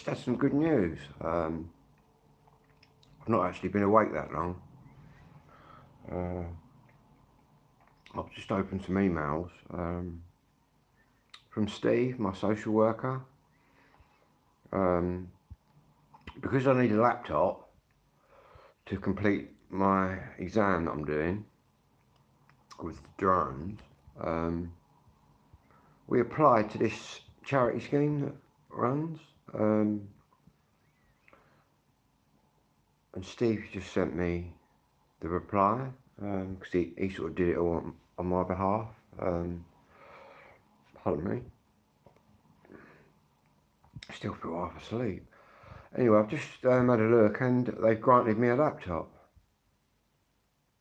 just had some good news. I've not actually been awake that long. I've just opened some emails from Steve, my social worker. Because I need a laptop to complete my exam that I'm doing with the drones, we applied to this charity scheme that runs. And Steve just sent me the reply because he sort of did it all on my behalf. Pardon me. I still feel half asleep. Anyway, I've just had a look and they've granted me a laptop,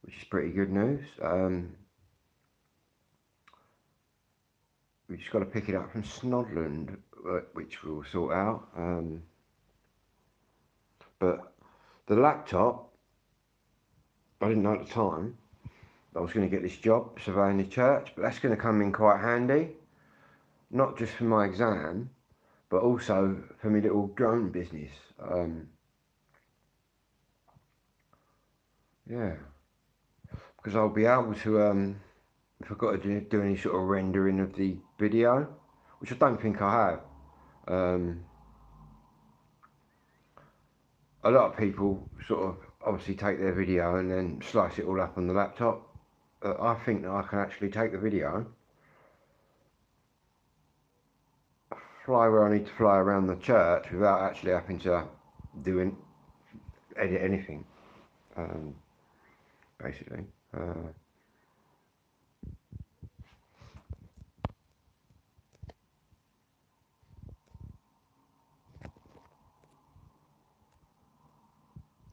which is pretty good news. We just got to pick it up from Snodland, which we'll sort out. But the laptop, I didn't know at the time I was going to get this job surveying the church, but that's going to come in quite handy, not just for my exam, but also for my little drone business. Yeah, because I'll be able to, if I've got to do any sort of rendering of the video, which I don't think I have. A lot of people sort of obviously take their video and then slice it all up on the laptop. I think that I can actually take the video, fly where I need to fly around the church without actually having to edit anything, basically.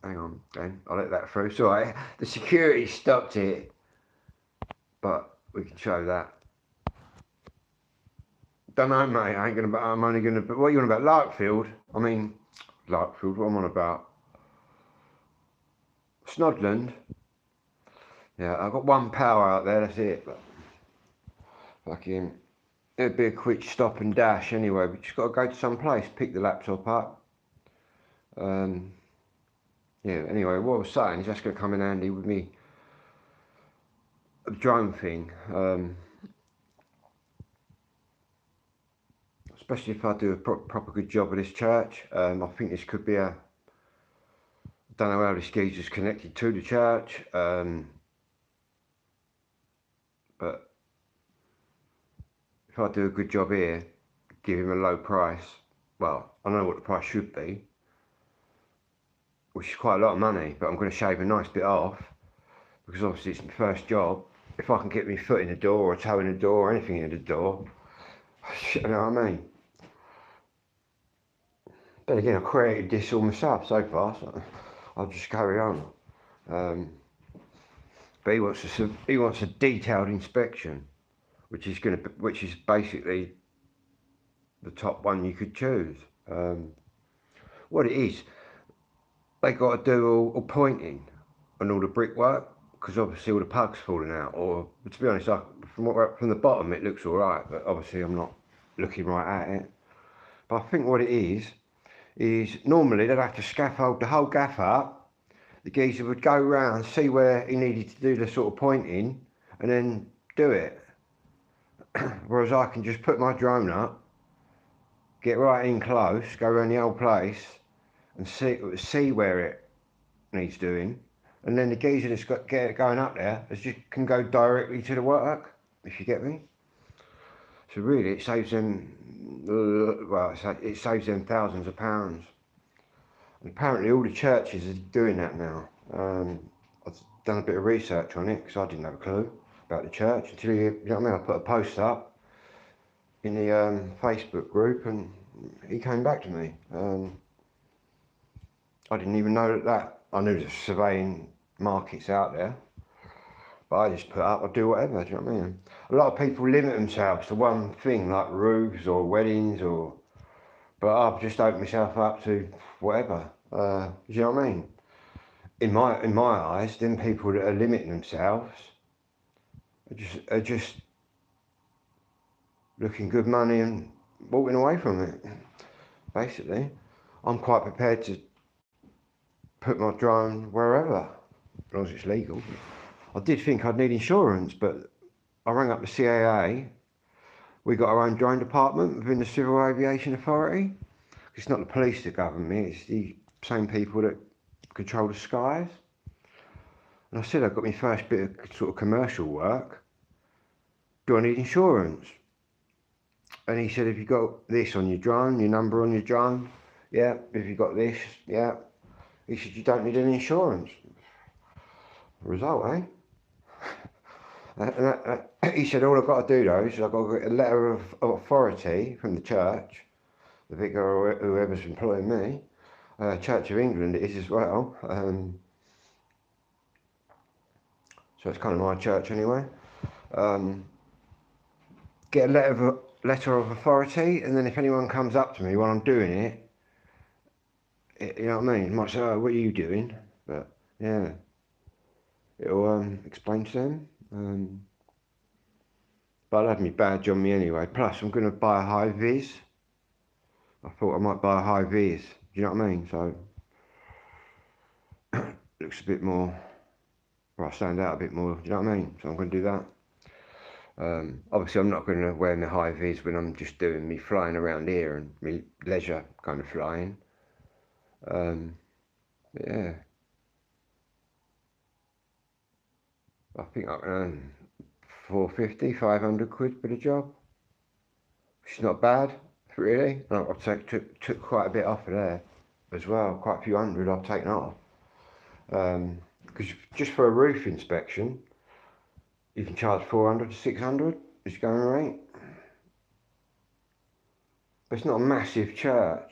Hang on, then I'll let that through. Sorry, the security stopped it, but we can show that. Don't know, mate. I'm only gonna. What are you on about? Larkfield? I mean, Larkfield. What am I on about? Snodland. Yeah, I've got one power out there. That's it. But fucking, it'd be a quick stop and dash anyway. We just got to go to some place, pick the laptop up. Yeah. Anyway, what I was saying is that's gonna come in handy with me. The drone thing. Especially if I do a proper good job of this church. I think this could be I don't know how this geezer's connected to the church, but if I do a good job here, give him a low price, well, I know what the price should be, which is quite a lot of money, but I'm going to shave a nice bit off, because obviously it's my first job. If I can get my foot in the door, or a toe in the door, or anything in the door, you know what I mean? But again, I've created this all myself so far, so I'll just carry on. But he wants a detailed inspection, which is basically the top one you could choose. What it is, they got to do all pointing on all the brickwork, because obviously all the pug's falling out. Or to be honest, from the bottom it looks all right, but obviously I'm not looking right at it. But I think what it is normally they'd have to scaffold the whole gaff up. The geezer would go round, see where he needed to do the sort of pointing, and then do it. Whereas I can just put my drone up, get right in close, go around the whole place, and see where it needs doing, and then the geezer that's got get it going up there can go directly to the work, if you get me. So really, it saves them. Well, it saves them thousands of pounds. And apparently, all the churches are doing that now. I've done a bit of research on it because I didn't have a clue about the church until you know what I mean. I put a post up in the Facebook group, and he came back to me. I didn't even know that. I knew there's surveying markets out there, but I just put up, I do whatever, do you know what I mean? A lot of people limit themselves to one thing, like roofs or weddings, but I've just opened myself up to whatever. Do you know what I mean? In my eyes, them people that are limiting themselves are just looking good money and walking away from it, basically. I'm quite prepared to put my drone wherever, as long as it's legal. I did think I'd need insurance, but I rang up the CAA. We got our own drone department within the Civil Aviation Authority. It's not the police that govern me, it's the same people that control the skies. And I said I got my first bit of sort of commercial work. Do I need insurance? And he said, have you got this on your drone, your number on your drone? Yeah. If you got this, yeah. He said, you don't need any insurance. Result, eh? He said, all I've got to do though is I've got to get a letter of authority from the church, the vicar or whoever's employing me, Church of England it is as well. So it's kind of my church anyway. Get a letter of authority, and then if anyone comes up to me while I'm doing it, you know what I mean? It might say, oh, what are you doing? But yeah, it'll explain to them. But I'll have my badge on me anyway. Plus, I'm going to buy a high vis. I thought I might buy a high vis. Do you know what I mean? So, looks a bit more, well, I stand out a bit more. Do you know what I mean? So I'm going to do that. Obviously, I'm not going to wear my high vis when I'm just doing me flying around here and me leisure kind of flying. Yeah. I think I can earn 450, 500 quid for the job. Which is not bad, really. I've took quite a bit off of there as well. Quite a few hundred I've taken off. Because just for a roof inspection, you can charge 400 to 600 as your going rate. But it's not a massive church.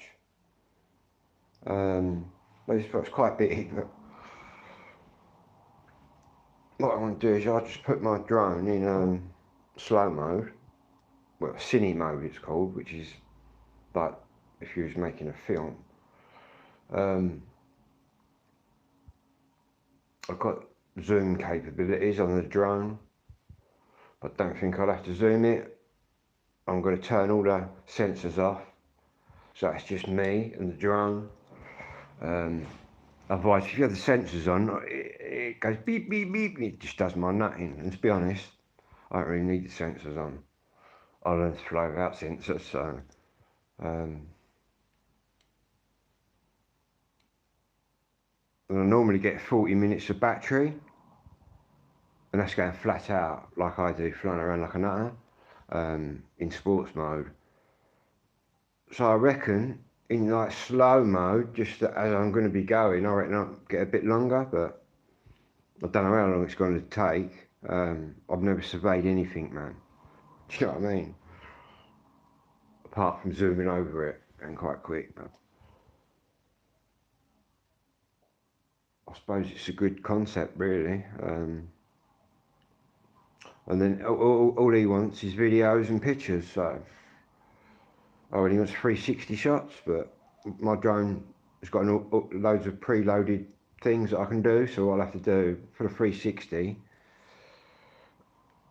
But it's quite big. But what I want to do is I'll just put my drone in slow mode. Well, cine mode it's called, which is like if you was making a film. I've got zoom capabilities on the drone. I don't think I'll have to zoom it. I'm going to turn all the sensors off, so it's just me and the drone. Otherwise, if you have the sensors on, it goes beep, beep, beep, and it just does my nutting. And to be honest, I don't really need the sensors on. I learned to fly without sensors, so... and I normally get 40 minutes of battery, and that's going flat out, like I do, flying around like a nutter, in sports mode. So I reckon, in like slow mode, just as I'm going to be going, I reckon I'll get a bit longer, but I don't know how long it's going to take. I've never surveyed anything, man. Do you know what I mean? Apart from zooming over it, and quite quick, but I suppose it's a good concept, really. And then all he wants is videos and pictures, so... Oh, and he wants 360 shots, but my drone has got loads of preloaded things that I can do, so all I'll have to do for the 360,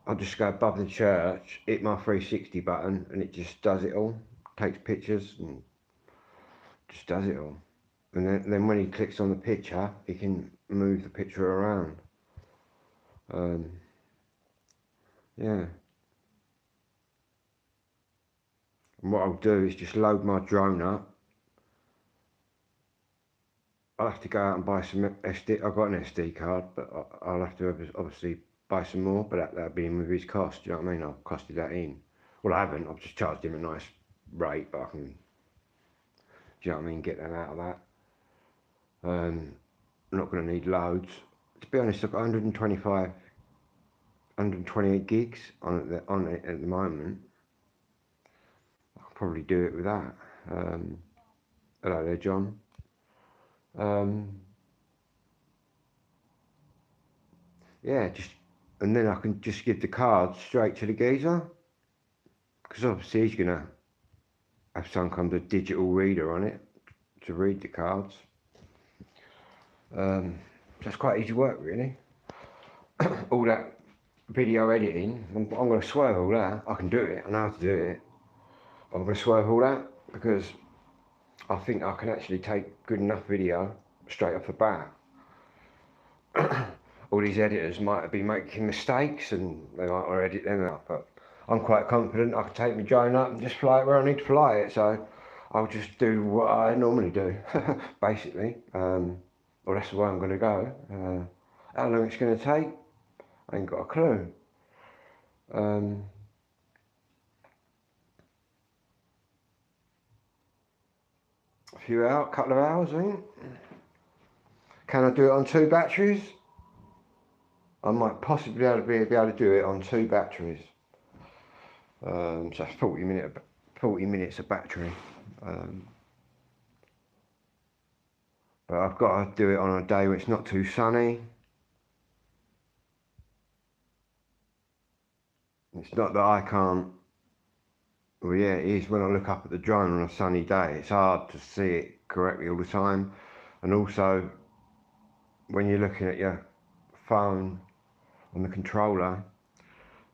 I'll just go above the church, hit my 360 button, and it just does it all. Takes pictures and just does it all. And then when he clicks on the picture, he can move the picture around. Yeah. And what I'll do is just load my drone up. I'll have to go out and buy some SD. I've got an SD card, but I'll have to obviously buy some more, but that'll be in with his cost. Do you know what I mean? I've costed that in. Well, I haven't. I've just charged him a nice rate, but I can, do you know what I mean, get them out of that. I'm not going to need loads. To be honest, I've got 128 gigs on it at the moment. I'll probably do it with that. Hello there, John. Yeah, and then I can just give the cards straight to the geezer, because obviously he's gonna have some kind of digital reader on it to read the cards. So it's quite easy work, really. All that video editing, I'm going to swerve all that. I can do it, I know how to do it, but I'm going to swerve all that because I think I can actually take good enough video straight off the bat. All these editors might be making mistakes and they might want to edit them out, but I'm quite confident I can take my drone up and just fly it where I need to fly it, so I'll just do what I normally do, basically. Well, that's the way I'm going to go. How long it's going to take, I ain't got a clue. A few hours, couple of hours, I think. Can I do it on 2 batteries? I might possibly be able to do it on 2 batteries. So that's 40 minutes of battery. But I've got to do it on a day where it's not too sunny. It's not that I can't. Well, yeah, it is. When I look up at the drone on a sunny day, it's hard to see it correctly all the time. And also, when you're looking at your phone on the controller,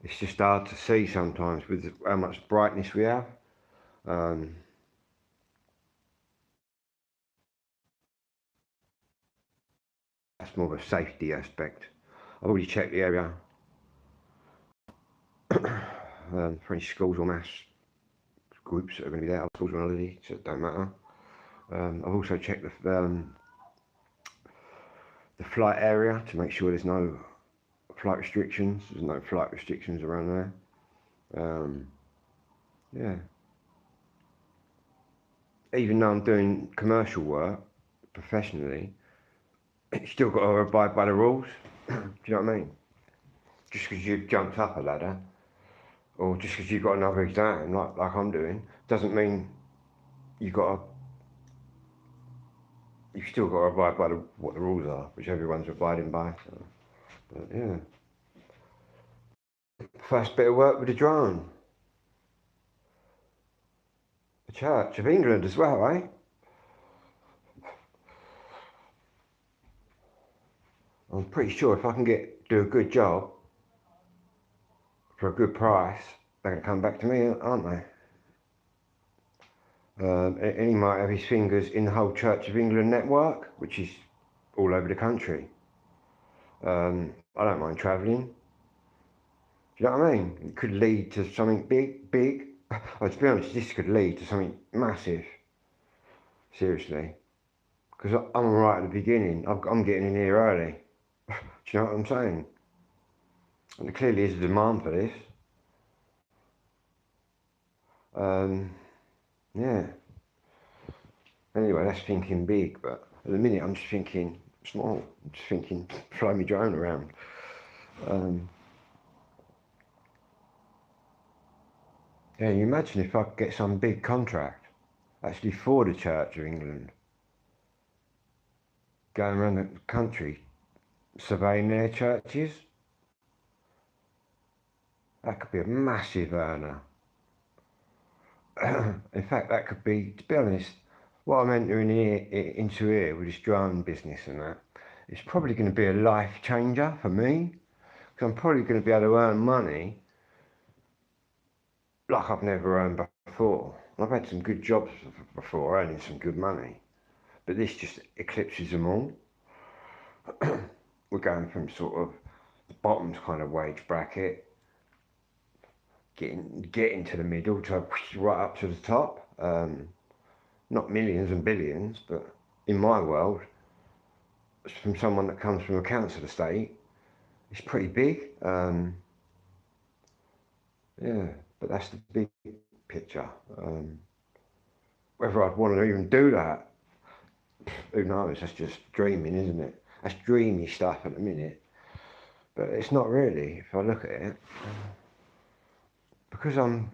it's just hard to see sometimes with how much brightness we have. That's more of a safety aspect. I've already checked the area for any schools or maths groups that are going to be there. Schools are on holiday, so it don't matter. I've also checked the flight area to make sure there's no flight restrictions. There's no flight restrictions around there. Yeah. Even though I'm doing commercial work professionally, you still got to abide by the rules. Do you know what I mean? Just because you've jumped up a ladder, or just because you've got another exam like I'm doing, doesn't mean you've still got to abide by what the rules are, which everyone's abiding by. So, but yeah. First bit of work with the drone. The Church of England as well, eh? I'm pretty sure if I can do a good job for a good price, they're going to come back to me, aren't they? And he might have his fingers in the whole Church of England network, which is all over the country. I don't mind travelling. Do you know what I mean? It could lead to something big. Oh, to be honest, this could lead to something massive. Seriously. Because I'm right at the beginning. I'm getting in here early. Do you know what I'm saying? And there clearly is a demand for this. Yeah. Anyway, that's thinking big, but at the minute I'm just thinking small. I'm just thinking fly my drone around. Yeah, you imagine if I could get some big contract, actually for the Church of England, going around the country, surveying their churches. That could be a massive earner. In fact, that could be, to be honest, what I'm entering into here with this drone business and that, it's probably going to be a life changer for me, because I'm probably going to be able to earn money like I've never earned before. I've had some good jobs before, earning some good money, but this just eclipses them all. We're going from sort of the bottom kind of wage bracket, getting to the middle to right up to the top. Not millions and billions, but in my world, from someone that comes from a council estate, it's pretty big. Yeah, but that's the big picture. Whether I'd want to even do that, who knows? That's just dreaming, isn't it? That's dreamy stuff at the minute. But it's not really, if I look at it. Because I'm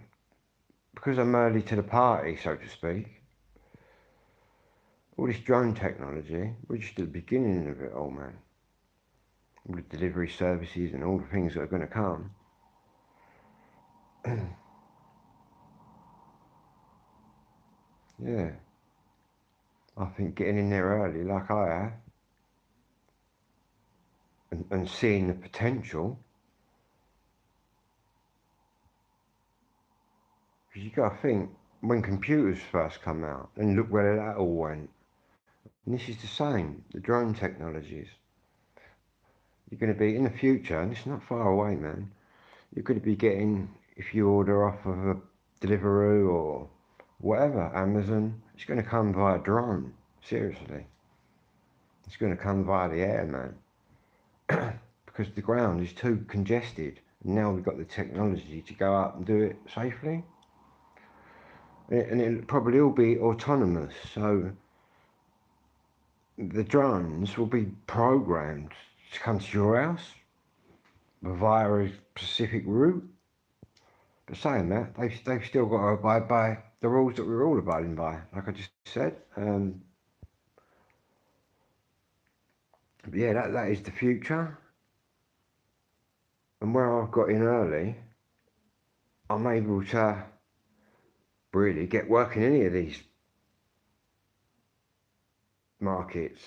early to the party, so to speak. All this drone technology, we're just at the beginning of it all, man. All the delivery services and all the things that are going to come. Yeah. I think getting in there early, like I have, and seeing the potential, because you got to think, when computers first come out, and look where that all went. And this is the same, the drone technologies. You're going to be, in the future, and it's not far away, man, you're going to be getting, if you order off of a Deliveroo or whatever, Amazon, it's going to come via drone. Seriously. It's going to come via the air, man. Because the ground is too congested. And now we've got the technology to go up and do it safely. And it'll probably all be autonomous. So the drones will be programmed to come to your house via a specific route. But saying that, they've still got to abide by the rules that we're all abiding by, like I just said. But yeah, that is the future. And where I've got in early, I'm able to really get work in any of these markets.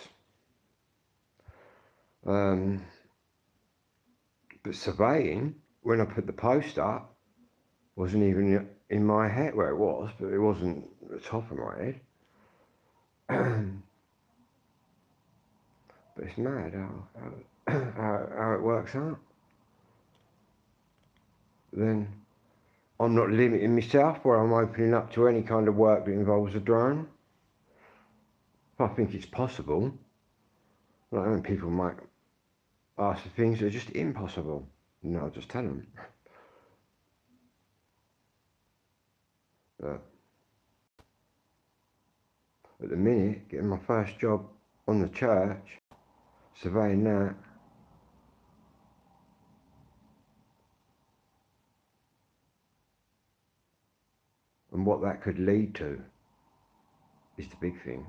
But surveying, when I put the post up, wasn't even in my head where it was, but it wasn't at the top of my head. But it's mad how it works out. Then I'm not limiting myself where I'm opening up to any kind of work that involves a drone. If I think it's possible, like when people might ask for things that are just impossible, and I'll just tell them. But at the minute, getting my first job on the church, surveying that, and what that could lead to is the big thing.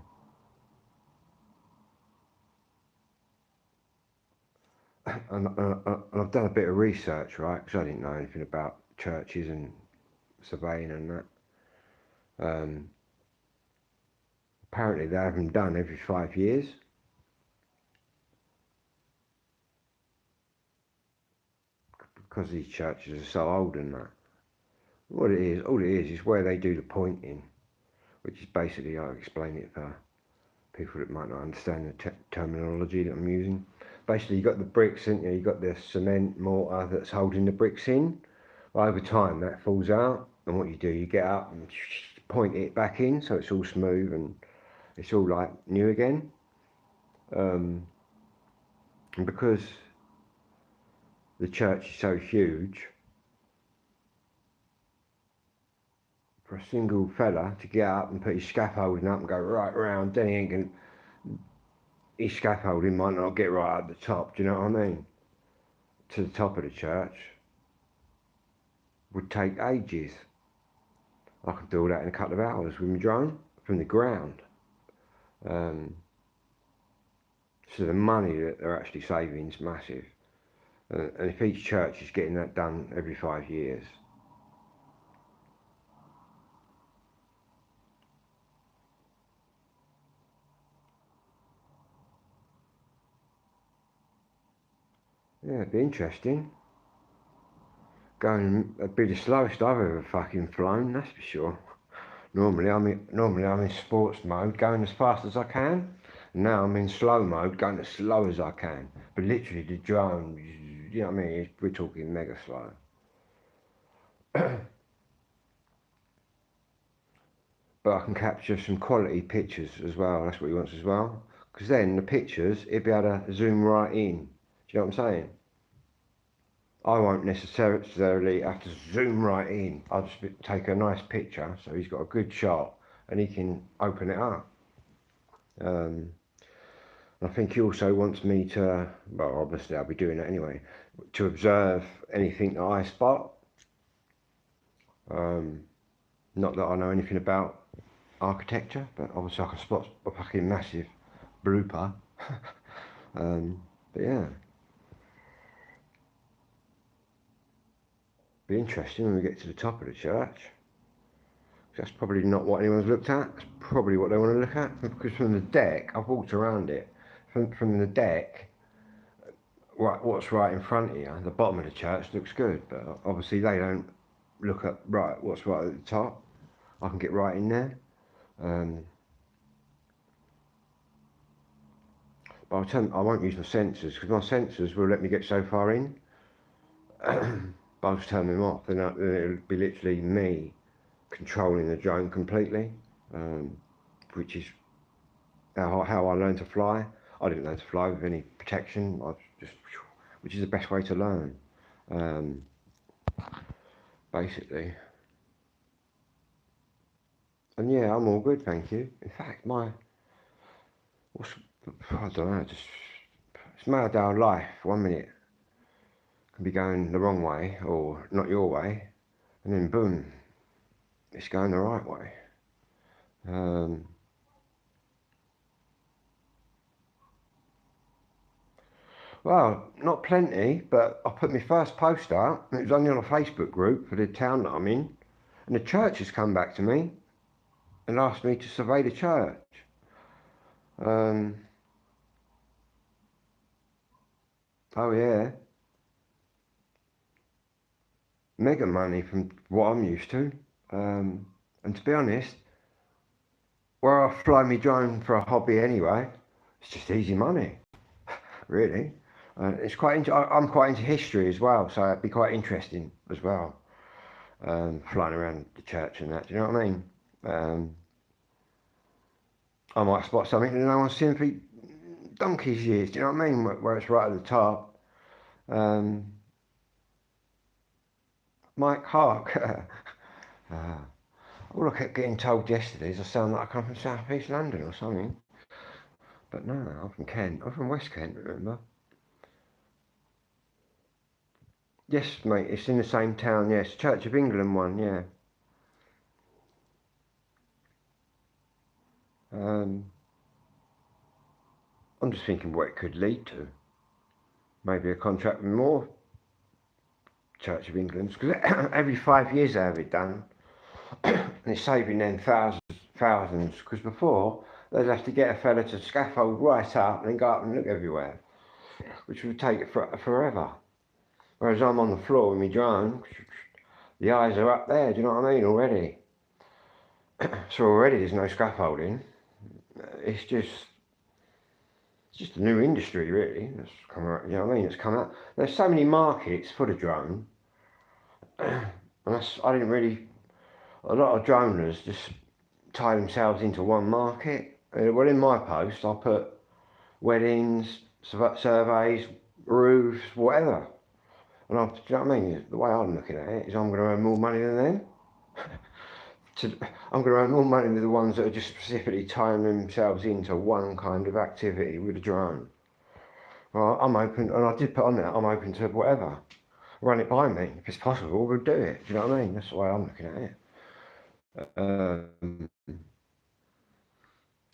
And I've done a bit of research, right, because I didn't know anything about churches and surveying and that. Apparently they have them done every 5 years. Because these churches are so old and that. All it is where they do the pointing, which is basically, I'll explain it for people that might not understand the terminology that I'm using. Basically, you've got the bricks, and you've got the cement mortar that's holding the bricks in. Over time, that falls out, and what you do, you get up and point it back in, so it's all smooth and it's all like new again. And because the church is so huge, for a single fella to get up and put his scaffolding up and go right round, then he ain't gonna, his scaffolding might not get right at the top, do you know what I mean? To the top of the church would take ages. I could do all that in a couple of hours with my drone from the ground. So the money that they're actually saving is massive. And if each church is getting that done every 5 years, yeah, it'd be interesting. It'd be the slowest I've ever fucking flown, that's for sure. Normally I'm in sports mode, going as fast as I can. And now I'm in slow mode, going as slow as I can. But literally the drone, you know what I mean? We're talking mega slow. But I can capture some quality pictures as well. That's what he wants as well. Because then the pictures, he'll be able to zoom right in. Do you know what I'm saying? I won't necessarily have to zoom right in. I'll just take a nice picture so he's got a good shot and he can open it up. I think he also wants me to, well, obviously I'll be doing it anyway, to observe anything that I spot. Not that I know anything about architecture, but obviously I can spot a fucking massive blooper. But yeah. Be interesting when we get to the top of the church. That's probably not what anyone's looked at. That's probably what they want to look at. Because from the deck, I've walked around it. From the deck, right, what's right in front of you, the bottom of the church looks good. But obviously they don't look at, right, what's right at the top. I can get right in there. But I'll tell them I won't use my sensors, because my sensors will let me get so far in. But I'll just turn them off, then it'll be literally me controlling the drone completely, which is how I learned to fly. I didn't learn to fly with any protection, which is the best way to learn, basically. And yeah, I'm all good, thank you. In fact, I don't know, it's my day of life. 1 minute can be going the wrong way, or not your way, and then boom, it's going the right way. Well, not plenty, but I put my first post up, and it was only on a Facebook group for the town that I'm in, and the church has come back to me and asked me to survey the church. Oh yeah, mega money from what I'm used to. And to be honest, where I fly my drone for a hobby anyway, it's just easy money, really. It's quite. I'm quite into history as well, so it'd be quite interesting as well. Flying around the church and that. Do you know what I mean? I might spot something that no one's seen for donkey's years. Do you know what I mean? Where it's right at the top. Mike Hark. All I kept getting told yesterday is I sound like I come from South East London or something. But no, I'm from Kent. I'm from West Kent, remember? Yes, mate, it's in the same town, yes. Church of England one, yeah. I'm just thinking what it could lead to. Maybe a contract with more Church of England, because every 5 years they have it done. And it's saving them thousands, because before they'd have to get a fella to scaffold right up and then go up and look everywhere, which would take it forever. Whereas I'm on the floor with my drone, the eyes are up there, do you know what I mean, already? So already there's no scaffolding. It's just a new industry, really. That's come out, you know what I mean? It's come out. There's so many markets for the drone, and I didn't really. A lot of droners just tie themselves into one market. Well, in my post, I put weddings, surveys, roofs, whatever. And do you know what I mean? The way I'm looking at it is I'm going to earn more money than them. I'm going to earn more money than the ones that are just specifically tying themselves into one kind of activity with a drone. Well, I'm open, and I did put on that, I'm open to whatever. Run it by me. If it's possible, we'll do it. Do you know what I mean? That's the way I'm looking at it.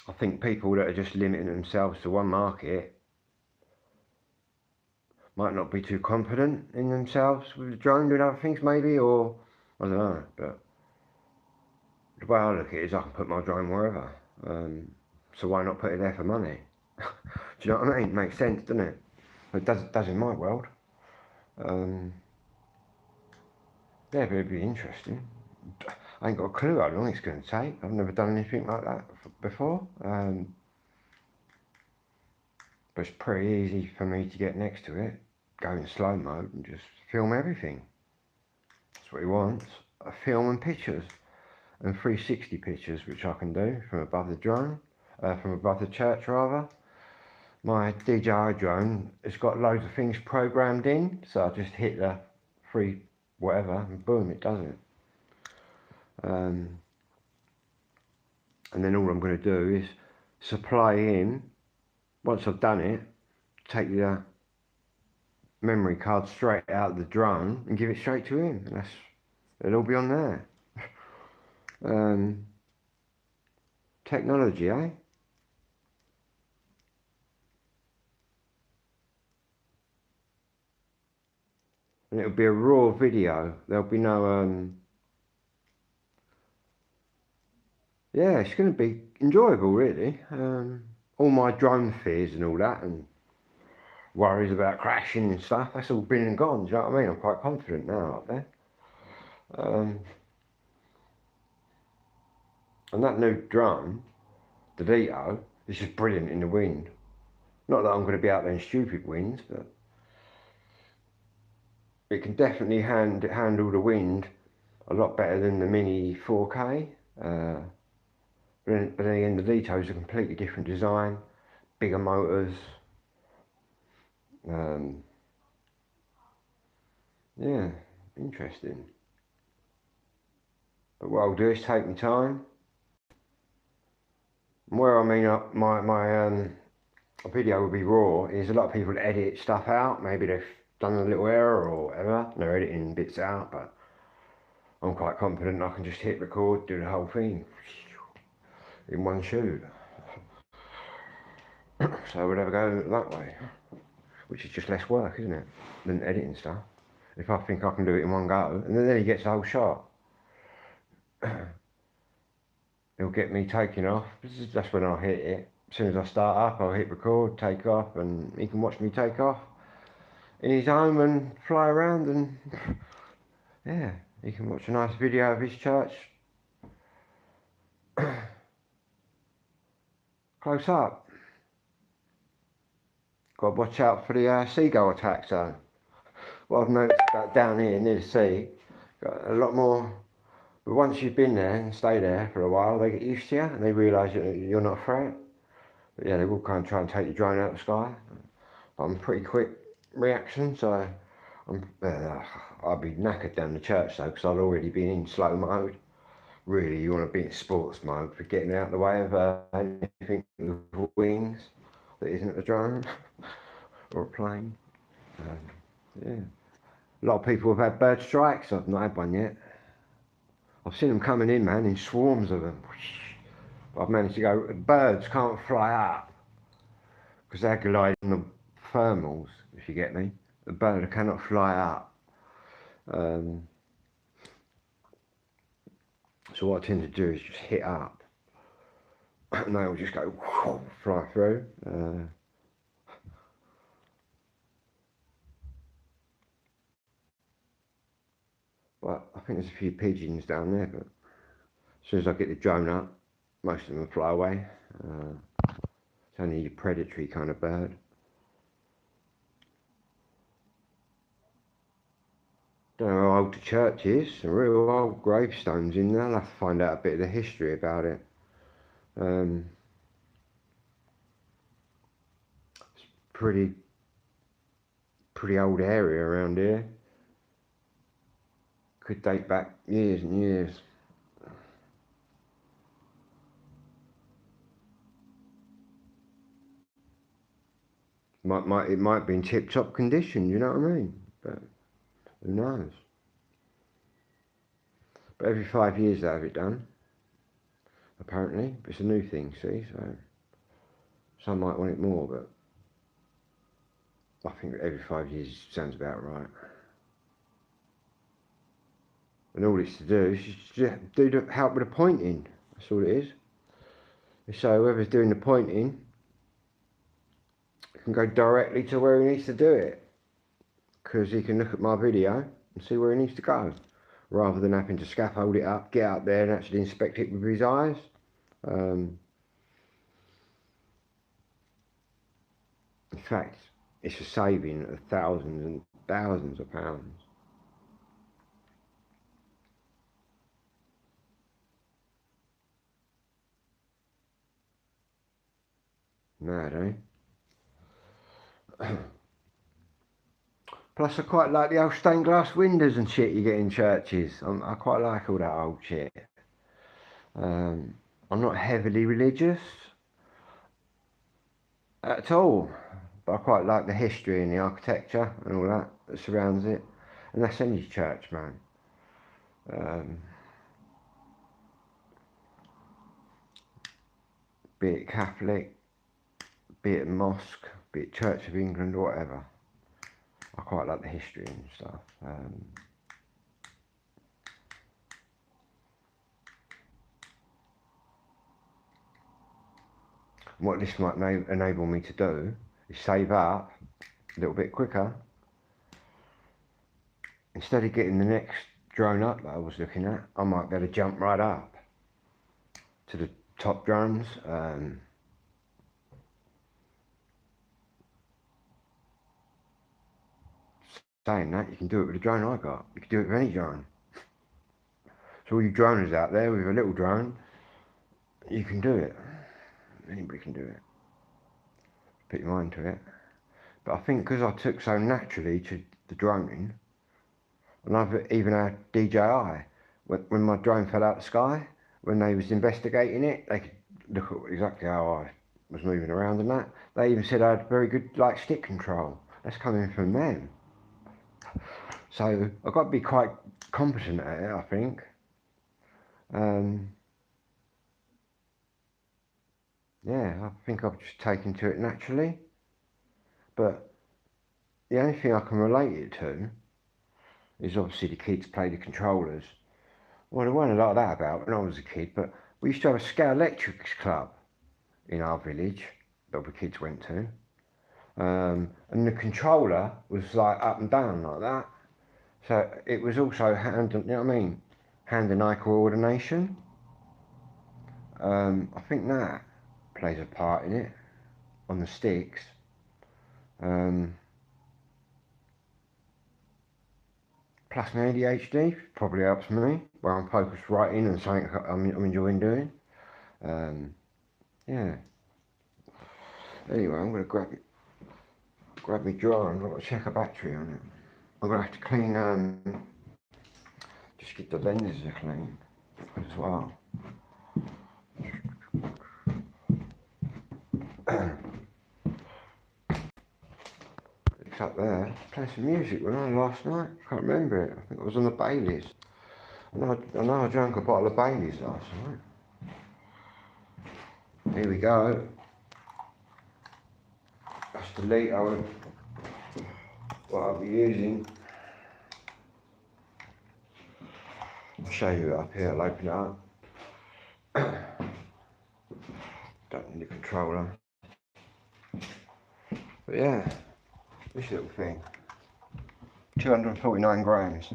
I think people that are just limiting themselves to one market might not be too confident in themselves with the drone doing other things, maybe, or I don't know. But the way I look at it is I can put my drone wherever. So why not put it there for money? Do you know what I mean? Makes sense, doesn't it? It does in my world. Yeah, but it'd be interesting. I ain't got a clue how long it's going to take. I've never done anything like that before. But it's pretty easy for me to get next to it, go in slow mode and just film everything. That's what he wants. Film and pictures. And 360 pictures, which I can do from above the drone, from above the church rather. My DJI drone has got loads of things programmed in, so I just hit the free whatever and boom, it does it. And then all I'm going to do is supply in, once I've done it, take the memory card straight out of the drone and give it straight to him. And it'll all be on there. Technology, eh? And it'll be a raw video. There'll be no yeah, it's going to be enjoyable, really. All my drone fears and all that, and worries about crashing and stuff, that's all been and gone. Do you know what I mean? I'm quite confident now up there. And that new drone, the Vito, is just brilliant in the wind. Not that I'm going to be out there in stupid winds, but it can definitely handle the wind a lot better than the Mini 4K. But then again, the Vito is a completely different design, bigger motors. Yeah, interesting. But what I'll do is take my time. And where I mean my video will be raw is a lot of people edit stuff out. Maybe they've done a little error or whatever, and they're editing bits out, but I'm quite confident I can just hit record, do the whole thing in one shoot. So we'll have a go that way, which is just less work, isn't it, than editing stuff. If I think I can do it in one go, and then he gets the whole shot. He'll get me taking off. That's when I hit it. As soon as I start up, I'll hit record, take off, and he can watch me take off in his home and fly around, and yeah, he can watch a nice video of his church close up. Got to watch out for the seagull attacks though. What I've noticed about down here near the sea, got a lot more. But once you've been there and stay there for a while, they get used to you and they realise that you're not a threat. But yeah, they will kind of try and take the drone out of the sky. But I'm pretty quick reaction, so I'll be knackered down the church though, because I'll already be in slow mode. Really, you want to be in sports mode for getting out of the way of anything with wings that isn't a drone or a plane. Yeah, a lot of people have had bird strikes. I've not had one yet. I've seen them coming in, man, in swarms of them. But I've managed to go. Birds can't fly up because they're gliding the thermals, if you get me. The bird cannot fly up. So what I tend to do is just hit up, and they'll just go whoosh, fly through. But I think there's a few pigeons down there, but as soon as I get the drone up, most of them fly away. It's only a predatory kind of bird. Don't know how old the church is. Some real old gravestones in there. I'll have to find out a bit of the history about it. It's pretty old area around here. Could date back years and years. It might be in tip-top condition, you know what I mean? But who knows? But every 5 years they have it done, apparently. But it's a new thing, see, so some might want it more, but I think every 5 years sounds about right. And all it's to do is just help with the pointing. That's all it is. So whoever's doing the pointing can go directly to where he needs to do it, because he can look at my video and see where he needs to go, rather than having to scaffold it up, get up there and actually inspect it with his eyes. In fact, it's a saving of thousands and thousands of pounds. Mad, eh? Plus I quite like the old stained glass windows and shit you get in churches. I quite like all that old shit. I'm not heavily religious at all, but I quite like the history and the architecture and all that surrounds it. And that's any church, man. Be it Catholic, be it mosque, be it Church of England or whatever. I quite like the history and stuff. What this might enable me to do is save up a little bit quicker. Instead of getting the next drone up that I was looking at, I might be able to jump right up. to the top drones. Saying that, you can do it with the drone I got. You can do it with any drone. So all you droners out there with a little drone, you can do it. Anybody can do it. Put your mind to it. But I think because I took so naturally to the droning, and I've even had DJI, when my drone fell out of the sky, when they was investigating it, they could look at exactly how I was moving around and that. They even said I had very good like stick control. That's coming from them. So I've got to be quite competent at it, I think. Yeah, I think I've just taken to it naturally. But the only thing I can relate it to is obviously the kids play the controllers. Well, there weren't a lot of that about when I was a kid, but we used to have a Scout Electrics club in our village that the kids went to. And the controller was like up and down like that. So it was also hand, you know what I mean? Hand and eye coordination. I think that plays a part in it on the sticks. Plus my ADHD probably helps me where I'm focused right in and something I'm enjoying doing. Yeah. Anyway, I'm gonna grab my drawer and I've got to check a battery on it. I'm gonna have to clean just get the lenses clean as well. It's up there. Playing some music when I last night. Can't remember it. I think it was on the Baileys. I know I drank a bottle of Baileys last night. Here we go. That's the litre what I'll be using. I'll show you it up here. I'll open it up. Don't need the controller. But yeah, this little thing. 249 grams.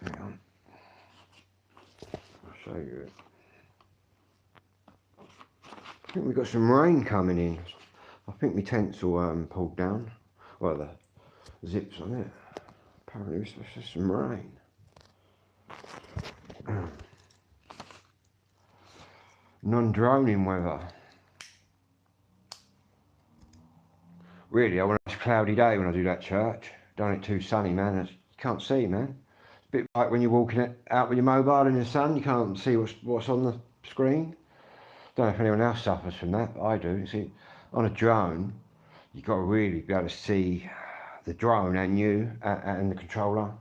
Hang on. I'll show you it. I think we've got some rain coming in. I think my tent's all pulled down. Well, the zips on it. Apparently it's just some rain. Non-droning weather. Really, I want a cloudy day when I do that church. Don't it too sunny, man. You can't see, man. It's a bit like when you're walking out with your mobile in the sun, you can't see what's on the screen. Don't know if anyone else suffers from that, but I do. See, on a drone, you've got to really be able to see the drone and you and the controller.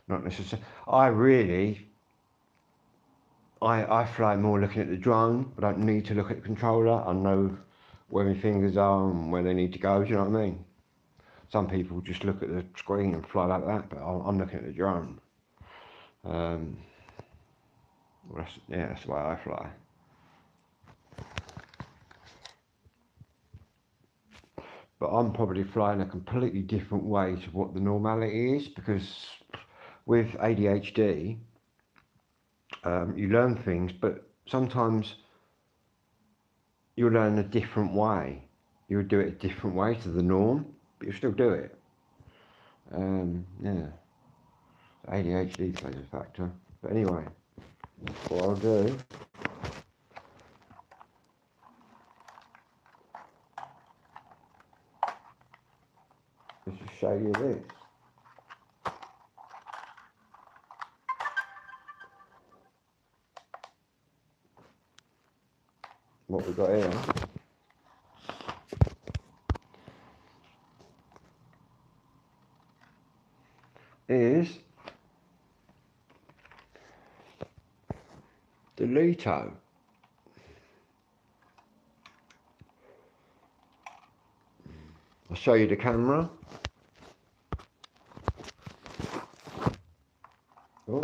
Not necessarily. I fly more looking at the drone. I don't need to look at the controller. I know where my fingers are and where they need to go. Do you know what I mean? Some people just look at the screen and fly like that, but I'm looking at the drone. Well, that's the way I fly. But I'm probably flying a completely different way to what the normality is, because with ADHD, you learn things, but sometimes you'll learn a different way. You'll do it a different way to the norm, but you'll still do it. Yeah, ADHD plays a factor. But anyway, what I'll do is just show you this. What we've got here is the Leto. I'll show you the camera. Oh.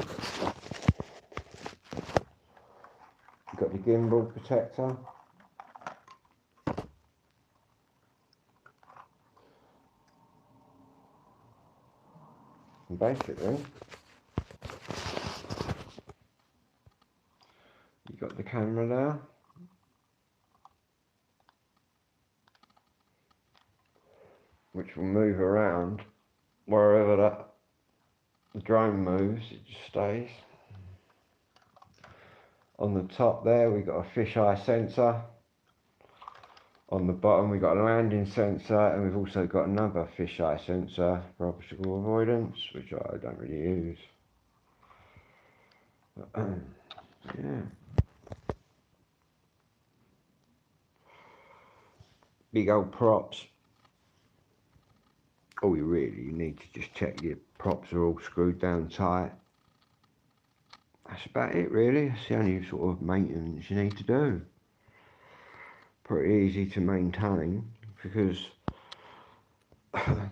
Got the gimbal protector. And basically, you've got the camera there. Which will move around wherever that drone moves, it just stays. On the top there we got a fisheye sensor. On the bottom we got a landing sensor, and we've also got another fisheye sensor for obstacle avoidance, which I don't really use. Yeah. Big old props. All you really need to just check your props are all screwed down tight. That's about it really. That's the only sort of maintenance you need to do. Pretty easy to maintain, because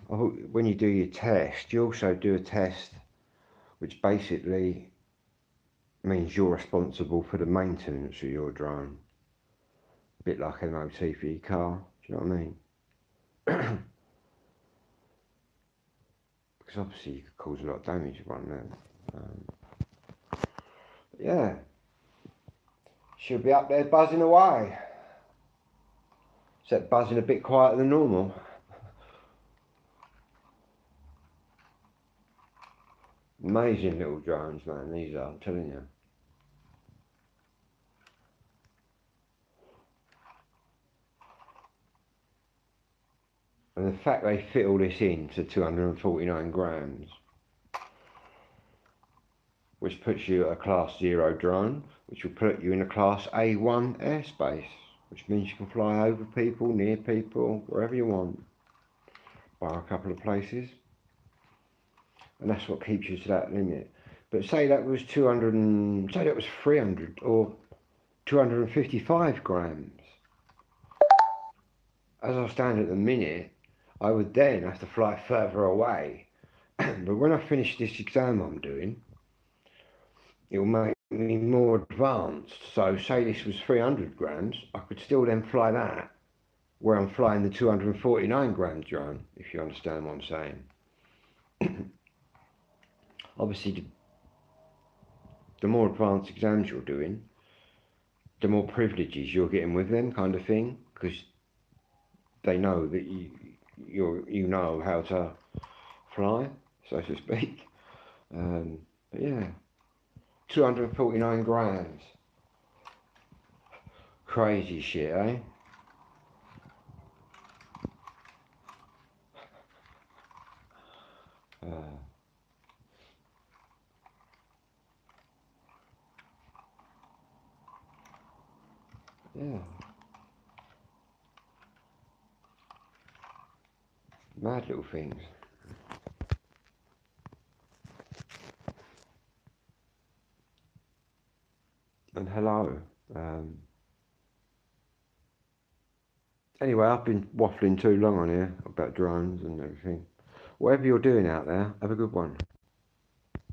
when you do your test, you also do a test which basically means you're responsible for the maintenance of your drone. A bit like an MOT for your car, do you know what I mean? Because obviously you could cause a lot of damage with one then. Yeah, should be up there buzzing away. Except buzzing a bit quieter than normal. Amazing little drones, man, these are, I'm telling you. And the fact they fit all this in to 249 grams, which puts you at a class 0 drone, which will put you in a class A1 airspace, which means you can fly over people, near people, wherever you want, bar a couple of places. And that's what keeps you to that limit. But say that was 200 and, say that was 300 or 255 grams. As I stand at the minute, I would then have to fly further away. But when I finish this exam I'm doing, it will make me more advanced. So say this was 300 grams, I could still then fly that, where I'm flying the 249 gram drone, if you understand what I'm saying. Obviously, the more advanced exams you're doing, the more privileges you're getting with them, kind of thing, because they know that you know how to fly, so to speak. But yeah, 249 grams. Crazy shit, eh? Yeah. Mad little things. And hello. Anyway, I've been waffling too long on here about drones and everything. Whatever you're doing out there, have a good one.